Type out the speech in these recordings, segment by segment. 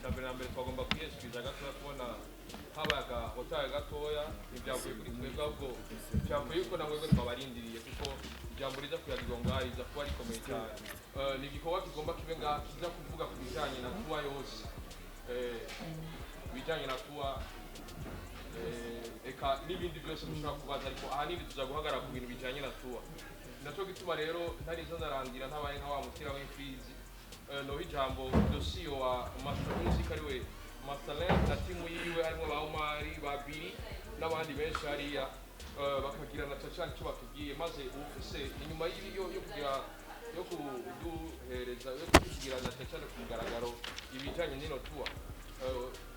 cyambere na mbere twagomba kwiyeshikiza gatoya kubona habaga hoteli gatoya ibyavuye kuri twebwe ahubwo byavuye yuko na mwebwe twabarindiriye kuko ijambo riza kuyagirwa ngaho riza kuba rikomeye cyane ni igikorwa kigomba kibe ngaha kiza kuvuga ku bijyanye na tuwa yose ibijyanye na tuwa eka n'ibindi byose mushobora kubaza ariko ahanini tuza guhagarara ku bintu bijyanye na tuwa nacyo gituma rero ntarizo ndarandira ntabaye nka wa mutira w'imfizi noho ijambo dosiyo wa Master Music ariwe Masterland na timu yiwe harimo ba Omari babiri n'abandi benshi hariya bakagira na cyane cyo batubwiye maze ufise inyuma y'iyo yo kugira yo kuduhereza yo kugira na cyane ku mugaragaro ibijyanye n'ino tuwa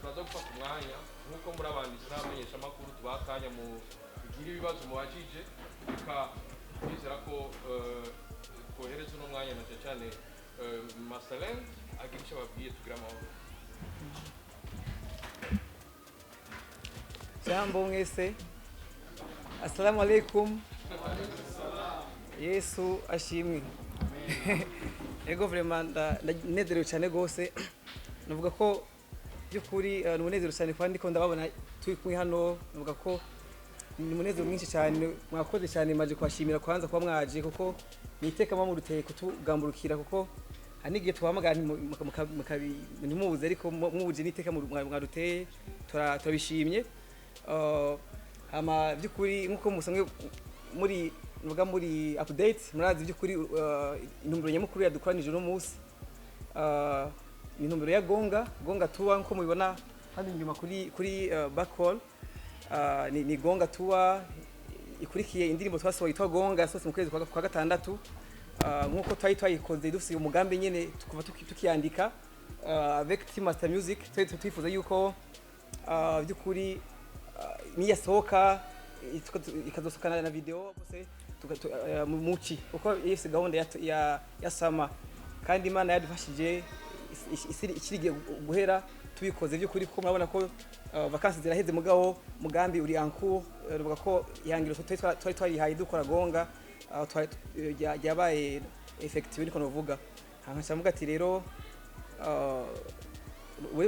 turaza gufata umwanya nk'uko muri abanditsi n'abamenyesha amakuru tubakanya mu kugira ibibazo mubajije bizera ko kohereza uno mwanya na cyane Masterland agira icyo babwiye tugira amahoro. Jambo mwese, assalamu alaikum. Yesu ashimwe. Ego vraiment ndanezerewe cyane gose. Navuga ko byukuri ni umunezero cyane kandi ko ndababona turi kumwe hano, navuga ko ni umunezero mwinshi cyane, mwakoze cyane maje kwashimira kwanza kwa mwaje kuko niteka mamuruteye kutugamburukira kuko anigiye tuhamagara ntimubuze ariko mwuje niteka mwaruteye turabishimye. Hama byukuri nkuko musanzwe muri nuvuga muri update murazi byukuri intumbero nyamukuru yadukoranije no munsi intumbero ya gonga tuwa nko mubibona hano inyuma kuri back hall ni gonga tuwa ikurikiye indirimbo twasohoye yitwa gonga yasohotse mu kwezi kwa gatandatu nkuko twayikoze dufite umugambi nyene tukuva tukiyandika avec Team Master Music twifuza yuko byukuri niyasohoka ikazosokana na video bose muci uko yese gahunda ya sama kandi Imana yadufashije ikirigiye guhera tubikoze byukuri ko murabona ko vacances ziraheze mugabo mugambi uri anku ruvuga ko ihangiro twari dukora gonga yabaye effective niko novuga hanka muga ati rero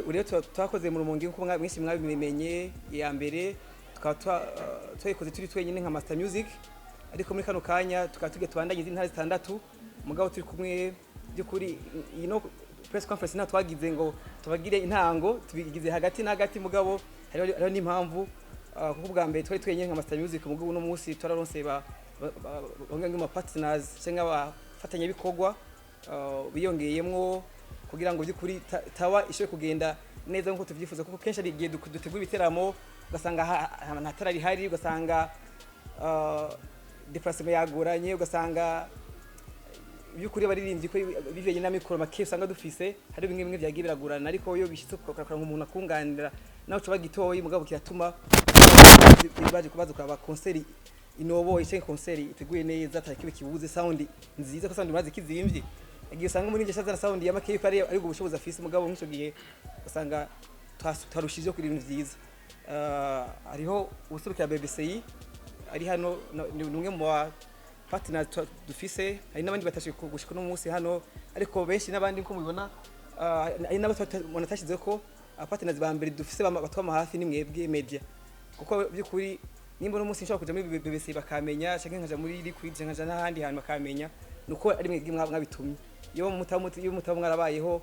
uriyo twakoze mu rumonge nko mwese mwabimenye ya mbere twayikoze turi twenyine nka Master Music ariko muri kano kanya tukatuge tubandanye intara zitandatu mugabo turi kumwe byukuri press conference na twagize ngo tubagire intango tubigize hagati na hagati mugabo hariho n'impamvu kuko bwa mbere twari twenyine nka Master Music mugabo no munsi twararonse bamwe mu partners cyangwa abafatanya bikorwa biyongeyemwo kugira ngo byukuri tawa ishoye kugenda neza nkuko tuvyifuza kuko kenshi ari giye dutegura ibiteramo ugasanga ntatara rihari ugasanga déplacement yagoranye ugasanga byukuri baririmbye ko biveye na mikoro make usanga dufise hari bimwe byagiye biragurana ariko yo bishitse kokakora nk'umuntu akunganira naho cyo bagitoye mugabo kiratuma baje kubaza kwa concert inoboye cyangwa concert iteguye neza atakibe kibuze sound nziza ko sound maze kizimvye agiye usanga muri nje shaza sound ya make ari ubushobozi afise mugabo nk'icyo gihe usanga twarushije kuri ibintu byiza hariho ubuserukira BBCI ari hano ni umwe mu partners dufise hari n'abandi batashe gushika no munsi hano ariko benshi n'abandi nko mubibona ari nabo twanatashize ko partners ba mbere dufise batwama hafi ni mwebwe media kuko byukuri nimba no munsi nshaka kuja muri BBC bakamenya cyangwa nkaja muri Liquid nkaja n'ahandi hantu bakamenya nuko ari mwebwe mwabitumye iyo mutamu mwarabayeho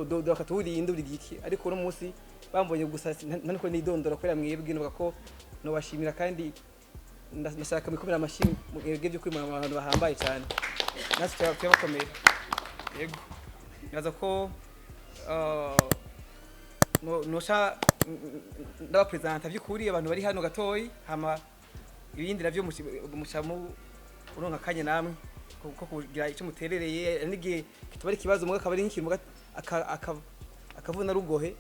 do bakaturinda buri giki ariko no munsi bambonye gusa ntaniko nidondora kwera mwebwe nuvuga ko no bashimira kandi ndashaka mikomera amashimwe mwebwe byo kuri abantu bahambaye cyane nasi cyabakomera yego naza ko no ndaba presenter byukuri abantu bari hano gatoyi hama ibindi navyo mucamu uronka kanye namwe kuko kugira icyo muterereye n'igihe kitubari kibazo mwe akabari nk'ikintu akavuna rugohe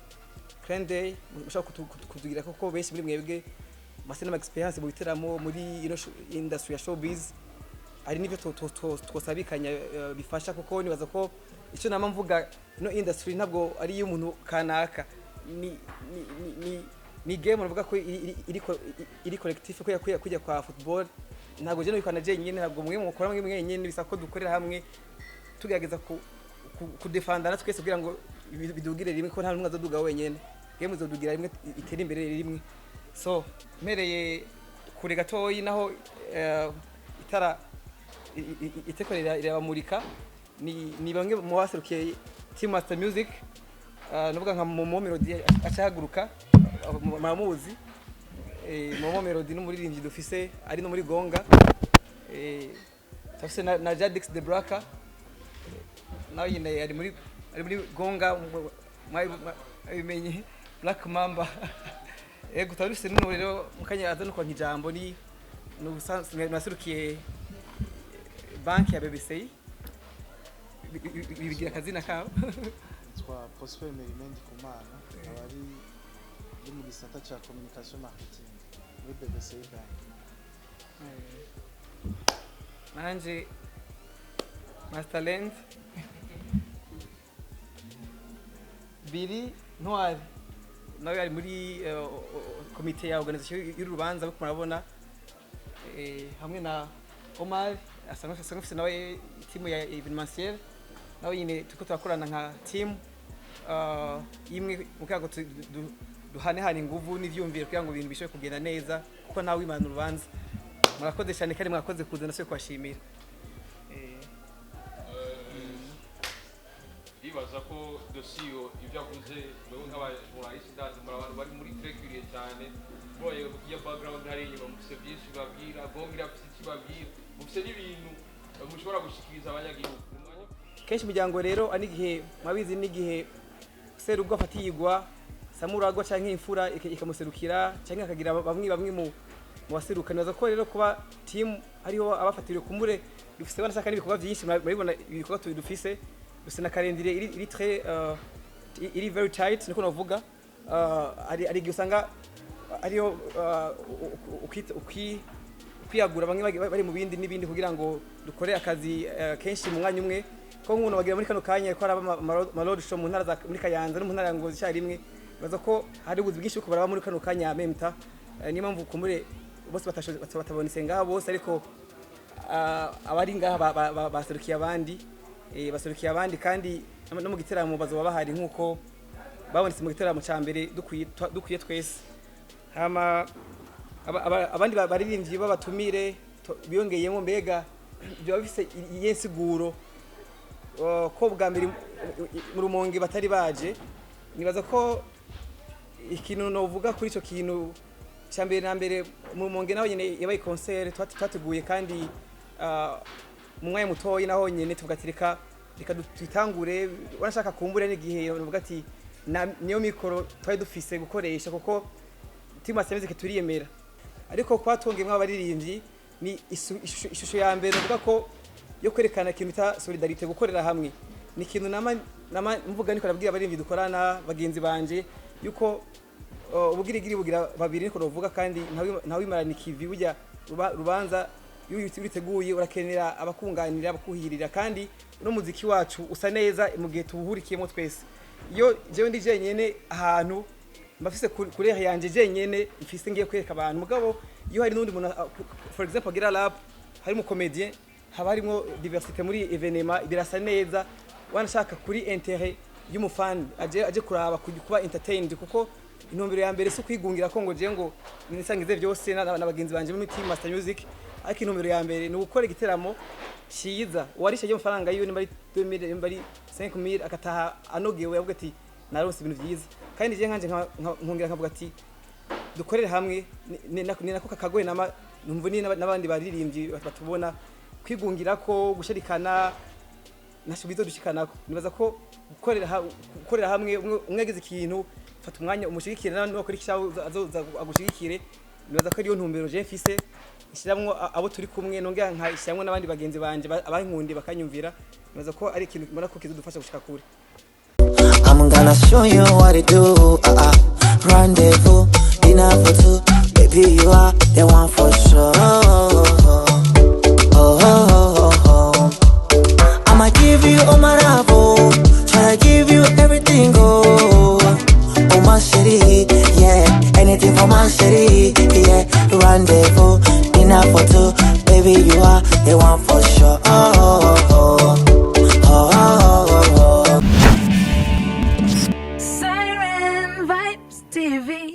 kandi mushaka kutugira koko benshi muri mwebwe masena experience mu biteramo muri industry ya showbiz ari nivyo twosabikanya bifasha kuko nibaza ko icyo nama mvuga no industry ntabwo ari y'umuntu kanaka ni game navuga ko iri collective ko kujya kwa football ntabwo je no bikana je nyine ntabwo mwe mukora mwe nyine bisako dukorera hamwe tugerageza ku defendana twese kugira ngo bidugire rimwe ko nta numwe azoduga wenyene game izodugira rimwe itera imbere rimwe so mpereye kure gatoyi naho itara itekorera irabamurika ni bamwe mu baserukiye Team Master Music nuvuga nka Momo Melody acahaguruka muramuzi Momo Melody n'umuririmbyi dufise ari no muri Gonga tafise na Jadix de Braka nawe yine ari muri Gonga mwabimenye Black Mamba gutarufise n'uno rero mukanya aza no kwa nkijambo ni naserukiye banki ya BBC bigira akazina kabo twa Prosper Merimendi Kumana abari mu gisata cha communication marketing muri BBC bank nanje Masterland biri ntwari nawe ari muri komite ya organisation y'urubanza bwo murabona hamwe na Omar asanga nawe timu ya evenementiel nawe yine tuko turakorana nka team imwe mukago duhanehana inguvu n'ivyumvire kugira ngo ibintu bishobe kugenda neza kuko nawe imana urubanza murakoze cyane kandi mwakoze kuza nase kwashimira bibaza ko dosiyo ibyo avuze wewe nk'abajournaliste ndazi muri abantu bari muri trekiriye cyane boye ya background hari inyuma mufise byinshi babwira gongira afite ikibabwira mufise n'ibintu mushobora gushikiriza abanyagihugu kenshi umuryango rero anigihe mwabizi n'igihe serugo afatiyigwa samuragwa canke imfura ikamuserukira canke akagira bamwe mu baserukana baza ko rero kuba team hariho abafatiriwe kumure dufise banashaka n'ibikorwa byinshi murabibona ibikorwa dufise dufise na calendrier iri très iri very tight niko navuga ari gusanga ariyo kwiyagura bamwe bari mu bindi n'ibindi kugira ngo dukore akazi kenshi mu mwanya umwe ko nk'umuntu bagira muri kano kanya ko araba malod show mu ntara za muri Kayanza no mu ntara ngo zicya rimwe baza ko hari ubuzi bwinshi ko baraba muri kano kanya memta ni mpamvu kumure bose batabona isenga bose ariko abari ngaha baserukiye abandi kandi no mu giteramo bazoba bahari nkuko babonetse mu giteramo ca mbere dukwiye twese hama abandi baririmbyi babatumire biyongeyemo mbega byo bifise yensiguro ko bwa mbere mu Rumonge batari baje nibaza ko ikintu novuga kuri ico kintu cyambere na mbere mu Rumonge naho nyene yabaye concert twateguye kandi mu mwanya mutoyi naho nyene tugatirika reka tutangure wanashaka kumbure n'igihe bavuga ati niyo mikoro twari dufise gukoresha kuko Team Master Music turiyemera ariko kwatongemwe abaririmbyi ni ishusho ya mbere bavuga ko yo kwerekana ikintu ta solidarité gukorera hamwe ni ikintu mvuga niko nabwira abaririmbyi dukorana bagenzi banje yuko ubugirigiri bugira babiri niko novuga kandi ntawe imarana ikivi burya rubanza uriteguye urakenera abakunganira abakuhirira kandi no muziki wacu usa neza mu gihe tubuhurikiyemo twese iyo jewe ndi jenyene ahantu mbafise kure yanje jenyene mfise ngiye kwereka abantu mugabo iyo hari n'undi muntu for example agira rap hari mu comedian haba harimo diversité muri evenement birasa neza wanashaka kuri intérêt y'umufan aje kuraba kuba entertained kuko intumbero ya mbere si kwigungira ko ngo je ngo nisangize byose n'abagenzi banje mu Team Master Music ariko intumbero ya mbere ni gukora igiteramo ciza warisha yo mafaranga yiwe nimbari 2000 nimbari 5000 akataha anogewe yavuga ati narose ibintu byiza kandi je nkanje nkungira nkavuga ati dukorere hamwe ni nako kakagoye numva ni n'abandi baririmbyi batubona kwigungira ko gusharikana nashubizo dushikanako nibaza ko gukorera hamwe umwe agize ikintu fata umwanya umushigikire no kuri kishaho azoza agushigikire nibaza ko ariyo ntumbero je mfise ishiramwo abo turi kumwe nongera nka ishiramwo n'abandi bagenzi banje abankundi bakanyumvira nibaza ko ari ikintu mbona ko kizodufasha gushika kure. I'm gonna show you what to do. Rendezvous, dinner for two. Baby, you are the one for sure. I'ma give you all my love, try to give you everything, oh my city, yeah, anything for my city, yeah. Rendezvous, dinner for two. Baby, you are the one for sure. TV.